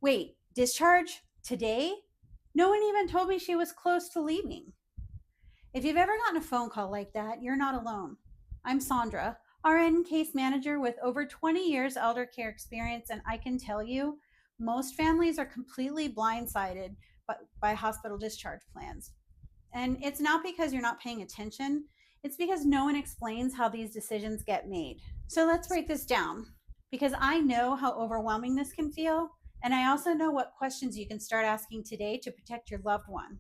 Wait, discharge? Today? No one even told me she was close to leaving. If you've ever gotten a phone call like that, you're not alone. I'm Sondra, RN case manager with over 20 years elder care experience, and I can tell you, most families are completely blindsided by hospital discharge plans. And it's not because you're not paying attention, it's because no one explains how these decisions get made. So let's break this down because I know how overwhelming this can feel, and I also know what questions you can start asking today to protect your loved one.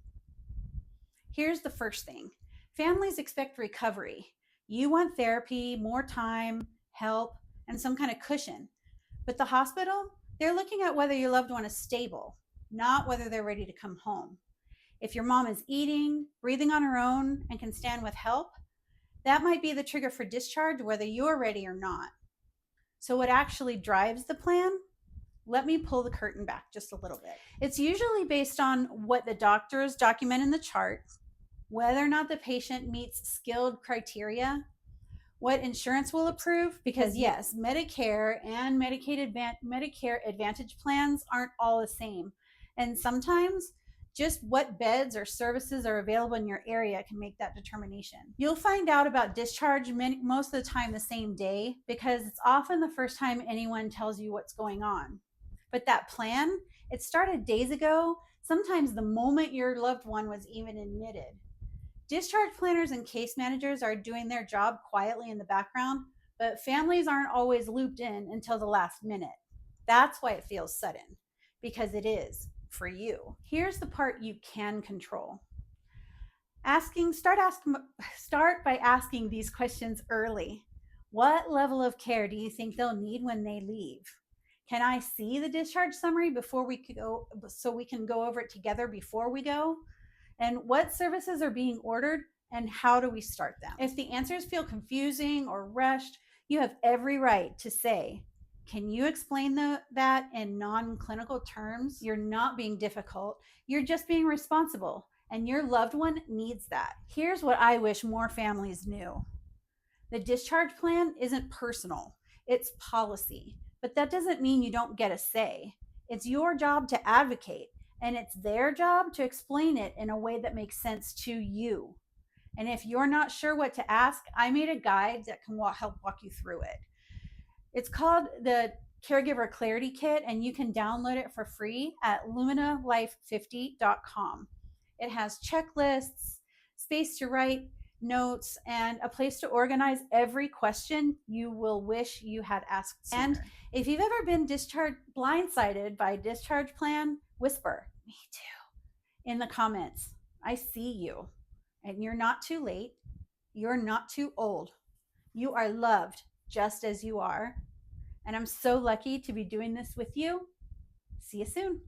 Here's the first thing: families expect recovery. You want therapy, more time, help, and some kind of cushion. But the hospital, they're looking at whether your loved one is stable, not whether they're ready to come home. If your mom is eating, breathing on her own, and can stand with help, that might be the trigger for discharge, whether you're ready or not. So, what actually drives the plan? Let me pull the curtain back just a little bit. It's usually based on what the doctors document in the chart, whether or not the patient meets skilled criteria, what insurance will approve, because yes, Medicare and Medicare Advantage plans aren't all the same. And sometimes just what beds or services are available in your area can make that determination. You'll find out about discharge most of the time the same day because it's often the first time anyone tells you what's going on. But that plan, it started days ago, sometimes the moment your loved one was even admitted. Discharge planners and case managers are doing their job quietly in the background, but families aren't always looped in until the last minute. That's why it feels sudden, because it is for you. Here's the part you can control. Start by asking these questions early. What level of care do you think they'll need when they leave? Can I see the discharge summary before we go so we can go over it together before we go? And what services are being ordered and how do we start them? If the answers feel confusing or rushed, you have every right to say, can you explain that in non-clinical terms? You're not being difficult. You're just being responsible, and your loved one needs that. Here's what I wish more families knew. The discharge plan isn't personal. It's policy. But that doesn't mean you don't get a say. It's your job to advocate, and it's their job to explain it in a way that makes sense to you. And if you're not sure what to ask, I made a guide that can help walk you through it. It's called the Caregiver Clarity Kit, and you can download it for free at luminalife50.com. It has checklists, space to write notes, and a place to organize every question you will wish you had asked sooner. And if you've ever been blindsided by a discharge plan, whisper, me too, in the comments. I see you. And you're not too late. You're not too old. You are loved just as you are. And I'm so lucky to be doing this with you. See you soon.